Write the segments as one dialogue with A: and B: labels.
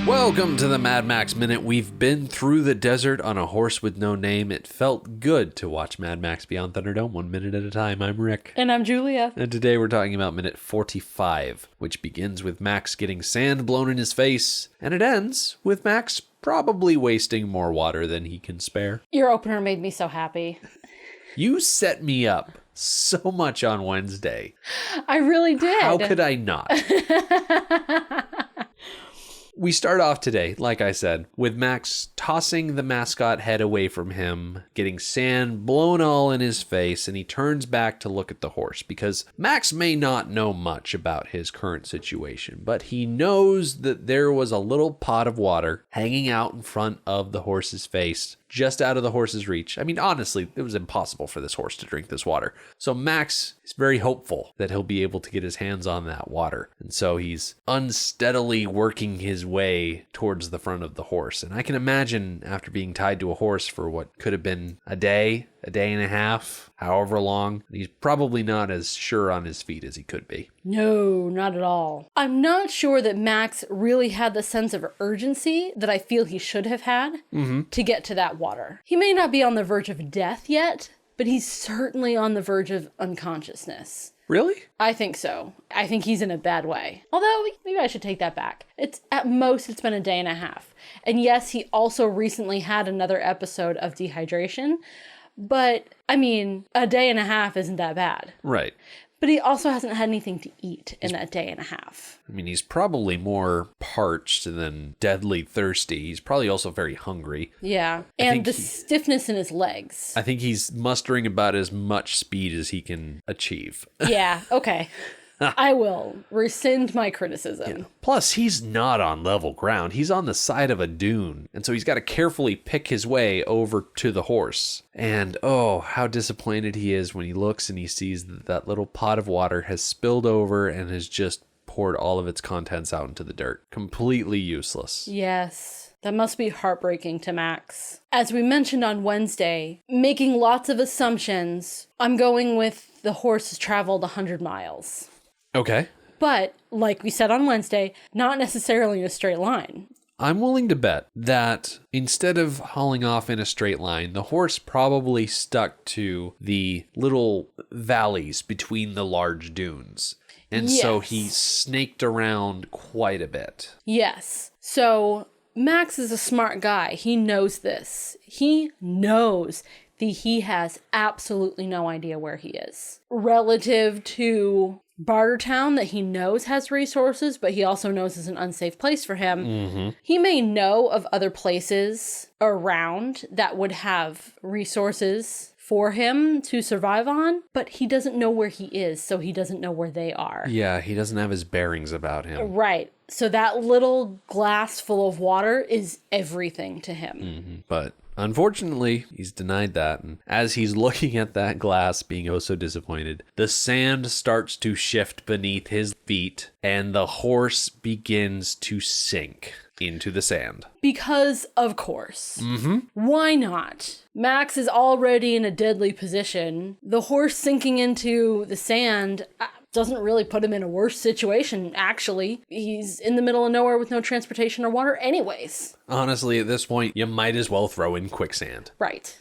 A: Welcome to the Mad Max Minute. We've been through the desert on a horse with no name. It felt good to watch Mad Max Beyond Thunderdome 1 minute at a time. I'm Rick.
B: And I'm Julia.
A: And today we're talking about minute 45, which begins with Max getting sand blown in his face, and it ends with Max probably wasting more water than he can spare.
B: Your opener made me so happy.
A: You set me up so much on Wednesday.
B: I really did.
A: How could I not? We start off today, like I said, with Max tossing the mascot head away from him, getting sand blown all in his face, and he turns back to look at the horse because Max may not know much about his current situation, but he knows that there was a little pot of water hanging out in front of the horse's face, just out of the horse's reach. I mean, honestly, it was impossible for this horse to drink this water. So Max is very hopeful that he'll be able to get his hands on that water. And so he's unsteadily working his way towards the front of the horse. And I can imagine after being tied to a horse for what could have been a day and a half, however long, he's probably not as sure on his feet as he could be.
B: No, not at all. I'm not sure that Max really had the sense of urgency that I feel he should have had to get to that water. He may not be on the verge of death yet, but he's certainly on the verge of unconsciousness.
A: Really?
B: I think so. I think he's in a bad way. Although, maybe I should take that back. At most, it's been a day and a half. And yes, he also recently had another episode of dehydration. But, I mean, a day and a half isn't that bad.
A: Right.
B: But he also hasn't had anything to eat in that day and a half.
A: I mean, he's probably more parched than deadly thirsty. He's probably also very hungry.
B: Yeah. And the stiffness in his legs.
A: I think he's mustering about as much speed as he can achieve.
B: Yeah, okay. I will rescind my criticism.
A: Yeah. Plus, he's not on level ground. He's on the side of a dune. And so he's got to carefully pick his way over to the horse. And oh, how disappointed he is when he looks and he sees that little pot of water has spilled over and has just poured all of its contents out into the dirt. Completely useless.
B: Yes. That must be heartbreaking to Max. As we mentioned on Wednesday, making lots of assumptions, I'm going with the horse has traveled 100 miles.
A: Okay.
B: But, like we said on Wednesday, not necessarily in a straight line.
A: I'm willing to bet that instead of hauling off in a straight line, the horse probably stuck to the little valleys between the large dunes. And so he snaked around quite a bit.
B: Yes. So Max is a smart guy. He knows this. He knows that he has absolutely no idea where he is. Relative to Bartertown, that he knows has resources, but he also knows is an unsafe place for him. He may know of other places around that would have resources for him to survive on, but he doesn't know where he is, so he doesn't know where they are.
A: Yeah, he doesn't have his bearings about him.
B: Right. So that little glass full of water is everything to him.
A: But unfortunately, he's denied that. And as he's looking at that glass, being oh so disappointed, the sand starts to shift beneath his feet and the horse begins to sink into the sand.
B: Because, of course. Why not? Max is already in a deadly position. The horse sinking into the sand doesn't really put him in a worse situation, actually. He's in the middle of nowhere with no transportation or water anyways.
A: Honestly, at this point, you might as well throw in quicksand.
B: Right.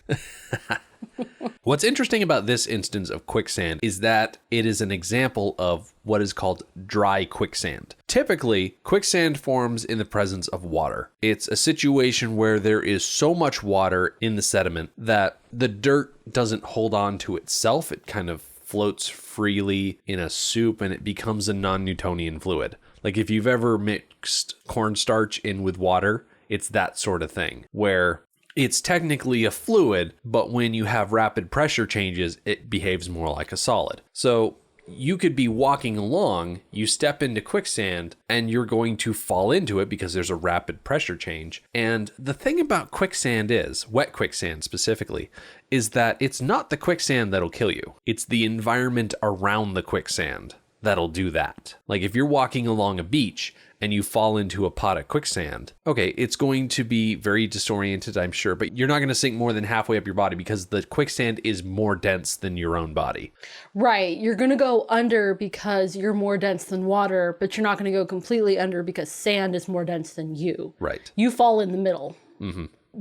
A: What's interesting about this instance of quicksand is that it is an example of what is called dry quicksand. Typically, quicksand forms in the presence of water. It's a situation where there is so much water in the sediment that the dirt doesn't hold on to itself. It kind of floats freely in a soup and it becomes a non-Newtonian fluid. Like if you've ever mixed cornstarch in with water, it's that sort of thing where it's technically a fluid, but when you have rapid pressure changes, it behaves more like a solid. So you could be walking along, you step into quicksand, and you're going to fall into it because there's a rapid pressure change. And the thing about quicksand is, wet quicksand specifically, is that it's not the quicksand that'll kill you. It's the environment around the quicksand that'll do that. Like if you're walking along a beach and you fall into a pot of quicksand, okay, it's going to be very disoriented, I'm sure, but you're not going to sink more than halfway up your body because the quicksand is more dense than your own body.
B: Right. You're going to go under because you're more dense than water, but you're not going to go completely under because sand is more dense than you.
A: Right.
B: You fall in the middle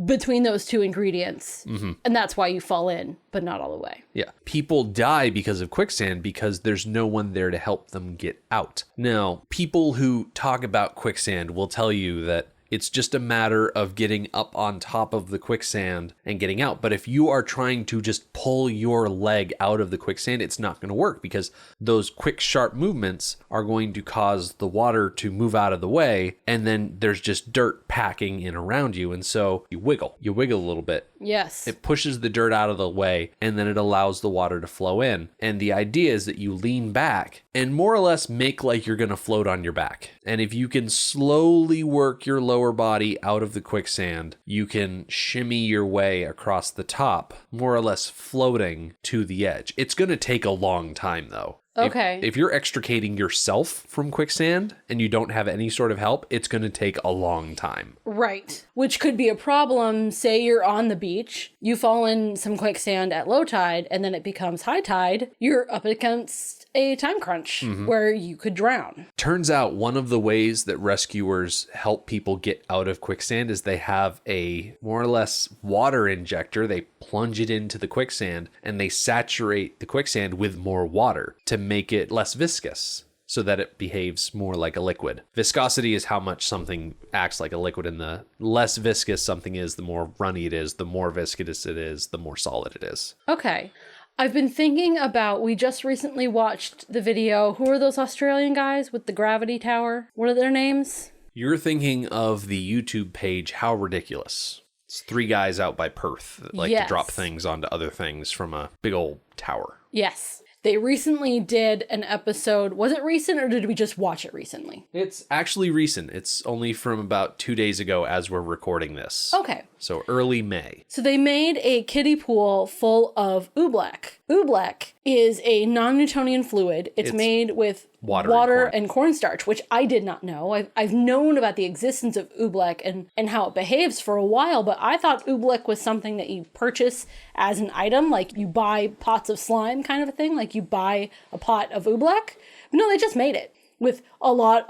B: between those two ingredients, and that's why you fall in, but not all the way.
A: Yeah. People die because of quicksand because there's no one there to help them get out. Now, people who talk about quicksand will tell you that it's just a matter of getting up on top of the quicksand and getting out. But if you are trying to just pull your leg out of the quicksand, it's not going to work because those quick, sharp movements are going to cause the water to move out of the way. And then there's just dirt packing in around you. And so you wiggle a little bit.
B: Yes.
A: It pushes the dirt out of the way and then it allows the water to flow in. And the idea is that you lean back and more or less make like you're going to float on your back. And if you can slowly work your lower body out of the quicksand, you can shimmy your way across the top, more or less floating to the edge. It's going to take a long time though.
B: Okay.
A: If you're extricating yourself from quicksand and you don't have any sort of help, it's going to take a long time.
B: Right. Which could be a problem. Say you're on the beach, you fall in some quicksand at low tide, and then it becomes high tide. You're up against a time crunch where you could drown.
A: Turns out one of the ways that rescuers help people get out of quicksand is they have a more or less water injector. They plunge it into the quicksand and they saturate the quicksand with more water to make it less viscous so that it behaves more like a liquid. Viscosity is how much something acts like a liquid, and the less viscous something is, the more runny it is, the more viscous it is, the more solid it is.
B: Okay. I've been thinking about, we just recently watched the video. Who are those Australian guys with the gravity tower? What are their names?
A: You're thinking of the YouTube page, How Ridiculous. It's 3 guys out by Perth that like to drop things onto other things from a big old tower.
B: Yes. They recently did an episode. Was it recent or did we just watch it recently?
A: It's actually recent. It's only from about 2 days ago as we're recording this.
B: Okay.
A: So early May.
B: So they made a kiddie pool full of oobleck. Oobleck is a non-Newtonian fluid. It's made with water and cornstarch, which I did not know. I've known about the existence of oobleck and how it behaves for a while, but I thought oobleck was something that you purchase as an item, like you buy pots of slime kind of a thing, like you buy a pot of oobleck. But no, they just made it with a lot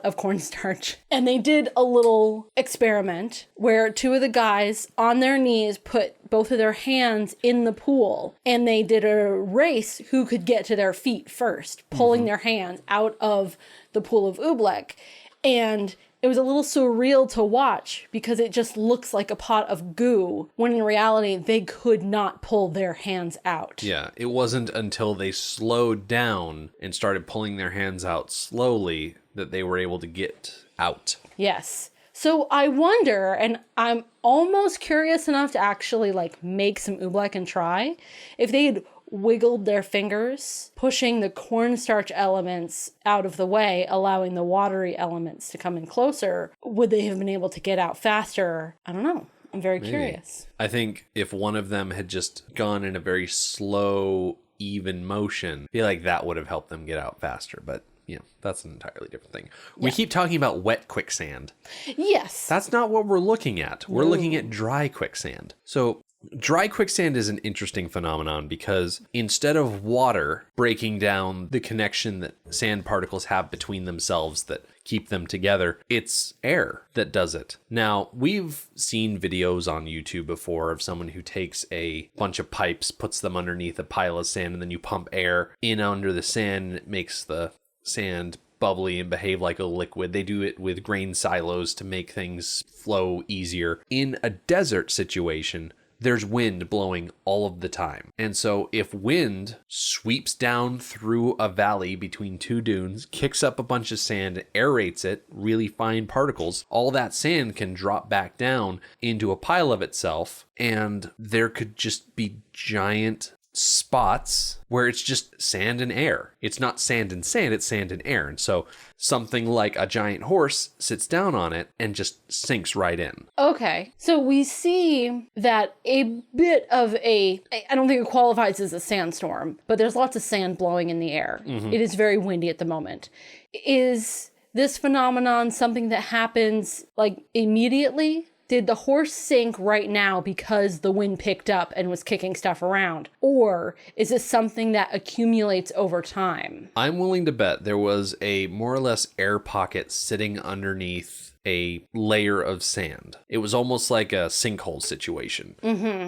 B: of cornstarch. And they did a little experiment where 2 of the guys on their knees put both of their hands in the pool, and they did a race who could get to their feet first, pulling their hands out of the pool of oobleck. And it was a little surreal to watch because it just looks like a pot of goo, when in reality, they could not pull their hands out.
A: Yeah, it wasn't until they slowed down and started pulling their hands out slowly that they were able to get out.
B: Yes. So I wonder, and I'm almost curious enough to actually like make some oobleck and try, if they had wiggled their fingers, pushing the cornstarch elements out of the way, allowing the watery elements to come in closer, would they have been able to get out faster? I don't know. I'm very curious.
A: I think if one of them had just gone in a very slow, even motion, I feel like that would have helped them get out faster. But, you know, that's an entirely different thing. We keep talking about wet quicksand.
B: Yes.
A: That's not what we're looking at. We're looking at dry quicksand. So dry quicksand is an interesting phenomenon because instead of water breaking down the connection that sand particles have between themselves that keep them together, it's air that does it. Now, we've seen videos on YouTube before of someone who takes a bunch of pipes, puts them underneath a pile of sand, and then you pump air in under the sand, and it makes the sand bubbly and behave like a liquid. They do it with grain silos to make things flow easier. In a desert situation, there's wind blowing all of the time. And so if wind sweeps down through a valley between 2 dunes, kicks up a bunch of sand, aerates it, really fine particles, all that sand can drop back down into a pile of itself, and there could just be giant spots where it's just sand and air. It's not sand and sand, it's sand and air. And so something like a giant horse sits down on it and just sinks right in.
B: Okay. So we see that a bit of I don't think it qualifies as a sandstorm, but there's lots of sand blowing in the air. It is very windy at the moment. Is this phenomenon something that happens like immediately? Did the horse sink right now because the wind picked up and was kicking stuff around? Or is this something that accumulates over time?
A: I'm willing to bet there was a more or less air pocket sitting underneath a layer of sand. It was almost like a sinkhole situation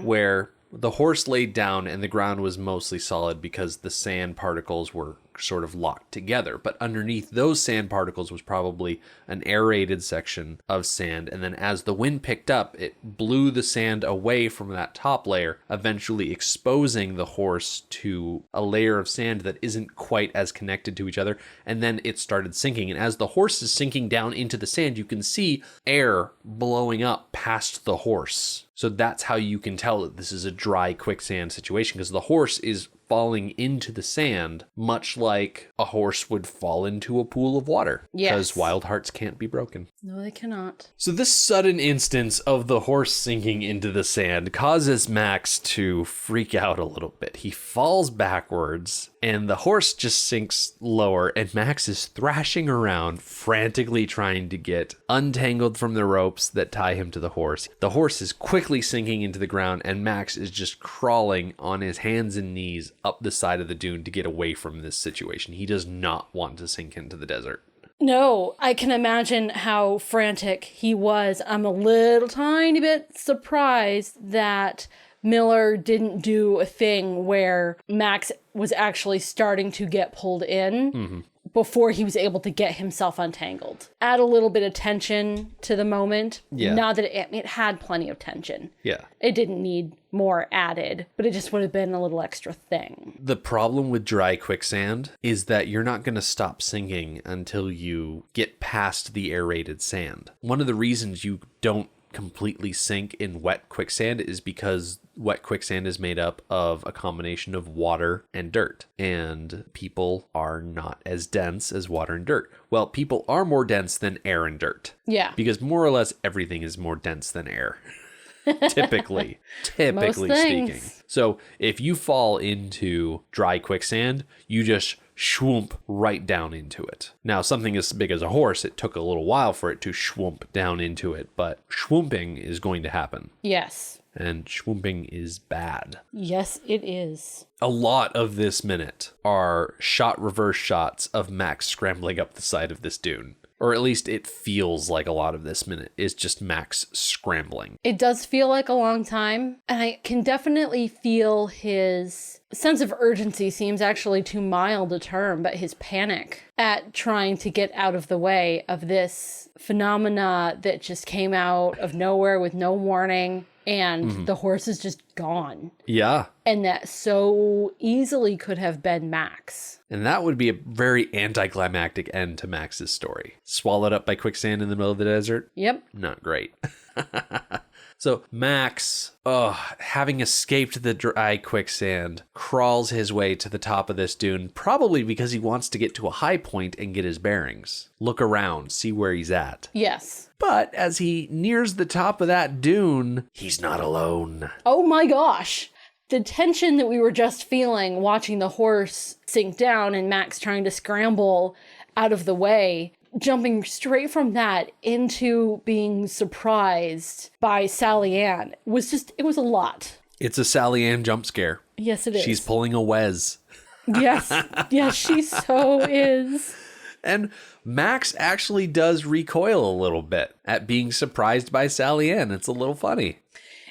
A: where the horse laid down and the ground was mostly solid because the sand particles were sort of locked together. But underneath those sand particles was probably an aerated section of sand. And then as the wind picked up, it blew the sand away from that top layer, eventually exposing the horse to a layer of sand that isn't quite as connected to each other. And then it started sinking. And as the horse is sinking down into the sand, you can see air blowing up past the horse. So that's how you can tell that this is a dry quicksand situation, because the horse is falling into the sand, much like a horse would fall into a pool of water.
B: Yes.
A: Because wild hearts can't be broken.
B: No, they cannot.
A: So this sudden instance of the horse sinking into the sand causes Max to freak out a little bit. He falls backwards and the horse just sinks lower, and Max is thrashing around, frantically trying to get untangled from the ropes that tie him to the horse. The horse is quickly sinking into the ground, and Max is just crawling on his hands and knees up the side of the dune to get away from this situation. He does not want to sink into the desert.
B: No, I can imagine how frantic he was. I'm a little tiny bit surprised that Miller didn't do a thing where Max was actually starting to get pulled in before he was able to get himself untangled. Add a little bit of tension to the moment.
A: Yeah.
B: Not that it had plenty of tension.
A: Yeah.
B: It didn't need more added, but it just would have been a little extra thing.
A: The problem with dry quicksand is that you're not going to stop sinking until you get past the aerated sand. One of the reasons you don't completely sink in wet quicksand is because wet quicksand is made up of a combination of water and dirt, and people are not as dense as water and dirt. Well, people are more dense than air and dirt.
B: Yeah.
A: Because more or less everything is more dense than air. typically
B: Most
A: speaking.
B: things.
A: So if you fall into dry quicksand, you just schwoomp right down into it. Now, something as big as a horse, it took a little while for it to schwoomp down into it, but schwoomping is going to happen.
B: Yes.
A: And schwoomping is bad.
B: Yes, it is.
A: A lot of this minute are shot reverse shots of Max scrambling up the side of this dune. Or at least it feels like a lot of this minute is just Max scrambling.
B: It does feel like a long time, and I can definitely feel his sense of urgency seems actually too mild a term, but his panic at trying to get out of the way of this phenomena that just came out of nowhere with no warning, and the horse is just gone.
A: Yeah.
B: And that so easily could have been Max.
A: And that would be a very anticlimactic end to Max's story. Swallowed up by quicksand in the middle of the desert?
B: Yep.
A: Not great. So Max, having escaped the dry quicksand, crawls his way to the top of this dune, probably because he wants to get to a high point and get his bearings. Look around, see where he's at.
B: Yes.
A: But as he nears the top of that dune, he's not alone.
B: Oh my gosh. The tension that we were just feeling watching the horse sink down and Max trying to scramble out of the way, jumping straight from that into being surprised by Sally Ann was it was a lot.
A: It's a Sally Ann jump scare.
B: Yes, it is.
A: She's pulling a Wes.
B: Yes. Yes, she so is.
A: And Max actually does recoil a little bit at being surprised by Sally Ann. It's a little funny.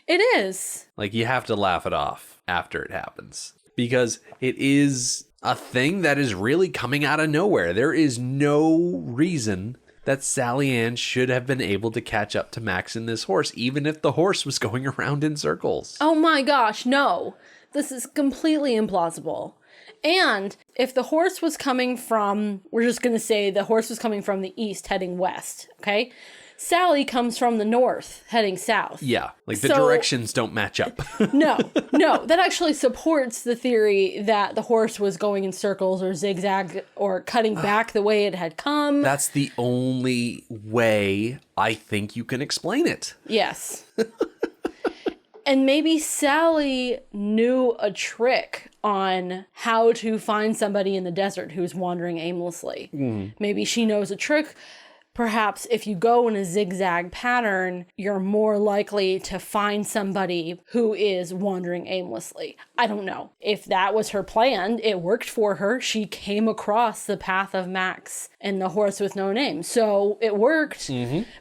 B: It is.
A: Like, you have to laugh it off after it happens. Because it is a thing that is really coming out of nowhere. There is no reason that Sally Ann should have been able to catch up to Max and this horse, even if the horse was going around in circles.
B: Oh my gosh, no. This is completely implausible. And if the horse was coming from, we're just going to say the horse was coming from the east heading west, okay? Sally comes from the north, heading south.
A: Yeah, like the
B: So-
A: directions don't match up.
B: No, that actually supports the theory that the horse was going in circles or zigzag or cutting back the way it had come.
A: That's the only way I think you can explain it.
B: Yes. And maybe Sally knew a trick on how to find somebody in the desert who's wandering aimlessly. Maybe she knows a trick. Perhaps if you go in a zigzag pattern, you're more likely to find somebody who is wandering aimlessly. I don't know. If that was her plan, it worked for her. She came across the path of Max and the horse with no name. So it worked.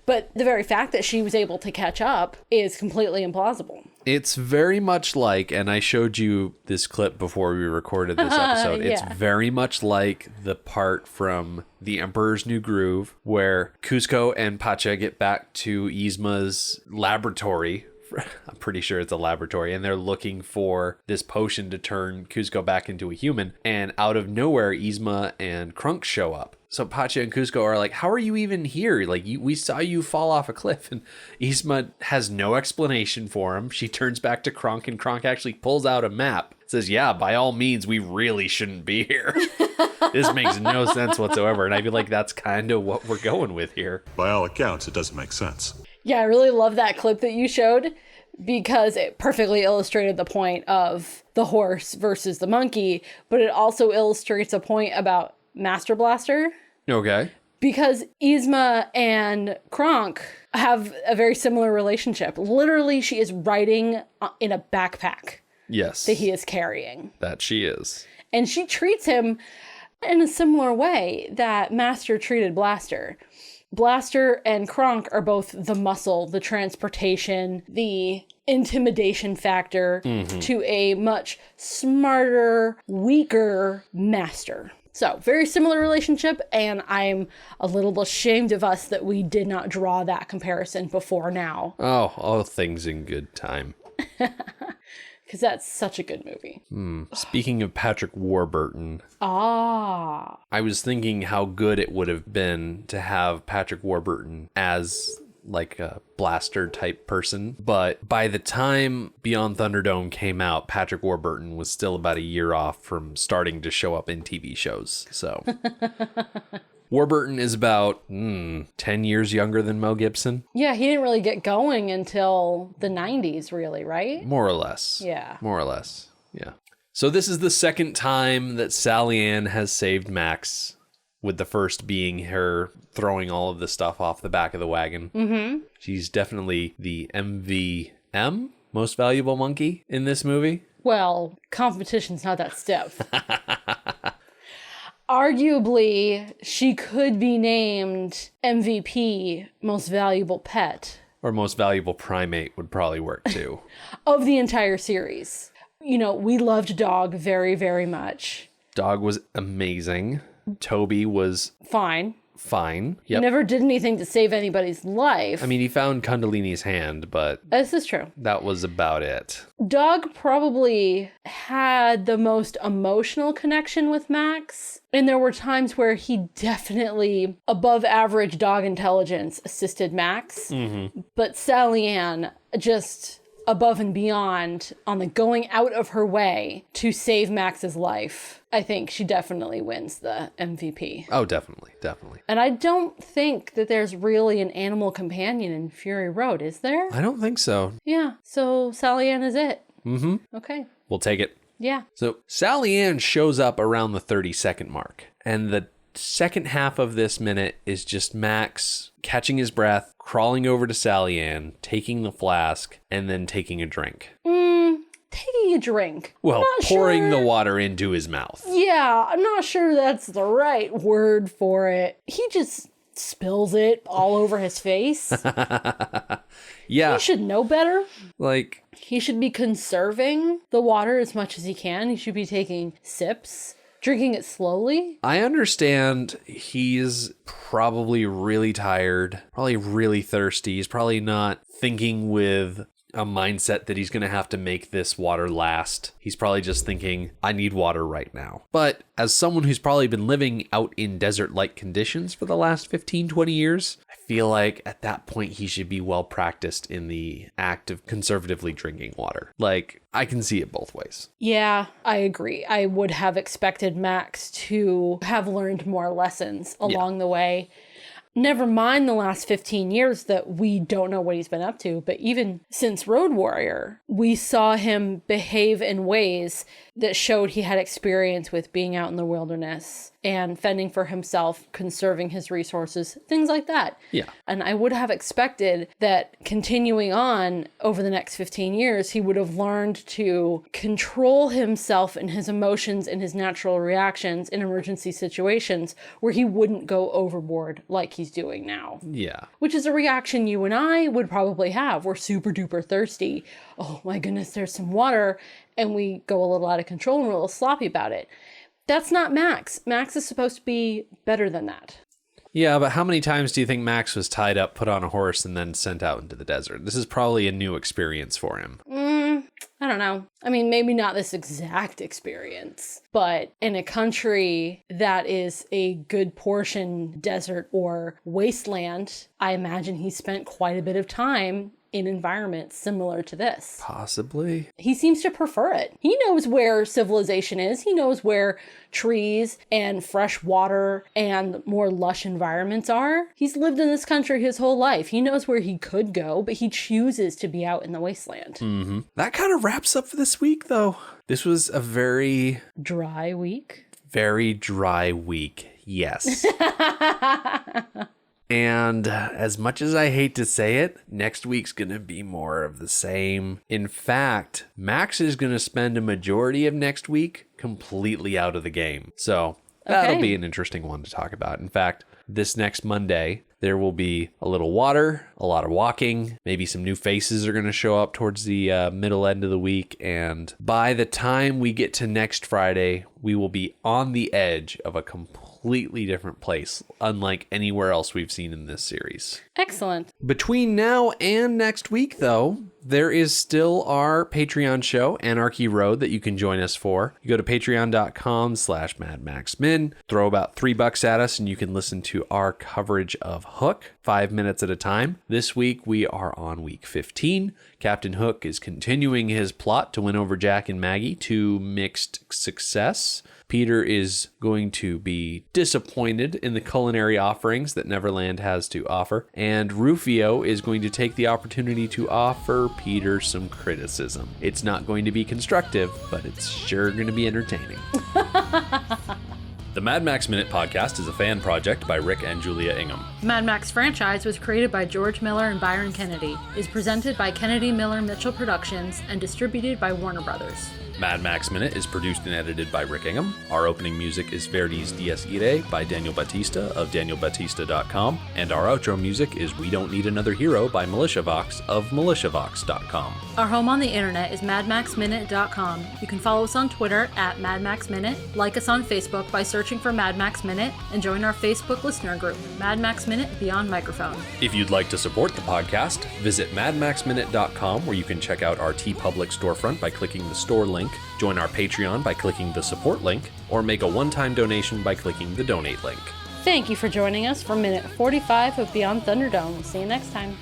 B: But the very fact that she was able to catch up is completely implausible.
A: It's very much like, and I showed you this clip before we recorded this episode, it's
B: Yeah.
A: very much like the part from The Emperor's New Groove where Kuzco and Pacha get back to Yzma's laboratory. I'm pretty sure it's a laboratory, and they're looking for this potion to turn Kuzco back into a human, and out of nowhere, Yzma and Krunk show up. So Pacha and Kuzco are like, how are you even here? Like, we saw you fall off a cliff. And Yzma has no explanation for him. She turns back to Kronk, and Kronk actually pulls out a map. Says, yeah, by all means, we really shouldn't be here. This makes no sense whatsoever. And I feel like that's kind of what we're going with here.
C: By all accounts, it doesn't make sense.
B: Yeah, I really love that clip that you showed because it perfectly illustrated the point of the horse versus the monkey, but it also illustrates a point about Master Blaster.
A: Okay.
B: Because Yzma and Kronk have a very similar relationship. Literally, she is riding in a backpack
A: Yes.
B: that he is carrying.
A: That she is.
B: And she treats him in a similar way that Master treated Blaster. Blaster and Kronk are both the muscle, the transportation, the intimidation factor to a much smarter, weaker Master. So, very similar relationship, and I'm a little ashamed of us that we did not draw that comparison before now,
A: Oh, all things in good time.
B: because that's such a good movie.
A: Speaking of Patrick Warburton,
B: Ah.
A: I was thinking how good it would have been to have Patrick Warburton as like a blaster type person. But by the time Beyond Thunderdome came out, Patrick Warburton was still about a year off from starting to show up in TV shows. So Warburton is about 10 years younger than Mel Gibson.
B: Yeah, he didn't really get going until the 90s, really, right?
A: More or less.
B: Yeah.
A: More or less. Yeah. So this is the second time that Sally Ann has saved Max, with the first being her throwing all of the stuff off the back of the wagon. Mm-hmm. She's definitely the MVM, most valuable monkey, in this movie.
B: Well, competition's not that stiff. Arguably, she could be named MVP, most valuable pet,
A: Or most valuable primate would probably work too.
B: of the entire series. You know, we loved Dog very, very much.
A: Dog was amazing. Toby was
B: Fine.
A: fine.
B: He
A: Yep.
B: never did anything to save anybody's life.
A: I mean, he found Kundalini's hand, but
B: This is true.
A: that was about it.
B: Dog probably had the most emotional connection with Max. And there were times where he definitely, above average dog intelligence, assisted Max. But Sally Ann just above and beyond on the going out of her way to save Max's life. I think she definitely wins the MVP.
A: Oh, definitely. Definitely.
B: And I don't think that there's really an animal companion in Fury Road, is there?
A: I don't think so.
B: Yeah, so Sally Ann is it. Mm-hmm. Okay.
A: We'll take it.
B: Yeah.
A: So Sally Ann shows up around the 30-second mark. And the second half of this minute is just Max catching his breath, crawling over to Sally Ann, taking the flask, and then taking a drink.
B: Taking a drink.
A: Well,
B: Not
A: pouring the
B: sure-
A: water into his mouth.
B: Yeah, I'm not sure that's the right word for it. He just spills it all over his face.
A: Yeah,
B: He should know better.
A: like,
B: He should be conserving the water as much as he can. He should be taking sips, drinking it slowly.
A: I understand he's probably really tired, probably really thirsty. He's probably not thinking with a mindset that he's going to have to make this water last. He's probably just thinking, I need water right now. But as someone who's probably been living out in desert-like conditions for the last 15, 20 years, I feel like at that point he should be well practiced in the act of conservatively drinking water. Like, I can see it both ways.
B: Yeah, I agree. I would have expected Max to have learned more lessons along the way. Never mind the last 15 years that we don't know what he's been up to, but even since Road Warrior, we saw him behave in ways that showed he had experience with being out in the wilderness and fending for himself, conserving his resources, things like that.
A: Yeah.
B: And I would have expected that continuing on over the next 15 years, he would have learned to control himself and his emotions and his natural reactions in emergency situations where he wouldn't go overboard like he's doing now.
A: Yeah.
B: Which is a reaction you and I would probably have. We're super duper thirsty. Oh my goodness, there's some water. And we go a little out of control and we're a little sloppy about it. That's not Max. Max is supposed to be better than that.
A: Yeah, but how many times do you think Max was tied up, put on a horse, and then sent out into the desert? This is probably a new experience for him.
B: I don't know. I mean, maybe not this exact experience, but in a country that is a good portion desert or wasteland, I imagine he spent quite a bit of time in environments similar to this.
A: Possibly.
B: He seems to prefer it. He knows where civilization is. He knows where trees and fresh water and more lush environments are. He's lived in this country his whole life. He knows where he could go, but he chooses to be out in the wasteland.
A: Mm-hmm. That kind of wraps up for this week, though. This was a very
B: dry week.
A: Very dry week. Yes. And as much as I hate to say it, next week's going to be more of the same. In fact, Max is going to spend a majority of next week completely out of the game. So that'll be an interesting one to talk about. In fact, this next Monday, there will be a little water, a lot of walking, maybe some new faces are going to show up towards the middle end of the week. And by the time we get to next Friday, we will be on the edge of a completely different place, unlike anywhere else we've seen in this series.
B: Excellent.
A: Between now and next week, though, there is still our Patreon show, Anarchy Road, that you can join us for. You go to patreon.com/MadMaxMin, throw about $3 at us, and you can listen to our coverage of Hook 5 minutes at a time. This week, we are on week 15. Captain Hook is continuing his plot to win over Jack and Maggie to mixed success. Peter is going to be disappointed in the culinary offerings that Neverland has to offer, and Rufio is going to take the opportunity to offer Peter some criticism. It's not going to be constructive, but it's sure going to be entertaining. The Mad Max Minute podcast is a fan project by Rick and Julia Ingham.
B: Mad Max franchise was created by George Miller and Byron Kennedy, is presented by Kennedy Miller Mitchell Productions, and distributed by Warner Brothers.
A: Mad Max Minute is produced and edited by Rick Ingham. Our opening music is Verdi's Dies Irae by Daniel Batista of danielbatista.com. And our outro music is We Don't Need Another Hero by MilitiaVox of militiavox.com.
B: Our home on the internet is madmaxminute.com. You can follow us on Twitter at madmaxminute, like us on Facebook by searching for Mad Max Minute, and join our Facebook listener group, Mad Max Minute Beyond Microphone.
A: If you'd like to support the podcast, visit madmaxminute.com, where you can check out our TeePublic storefront by clicking the store link, join our Patreon by clicking the support link, or make a one-time donation by clicking the donate link.
B: Thank you for joining us for minute 45 of Beyond Thunderdome. See you next time.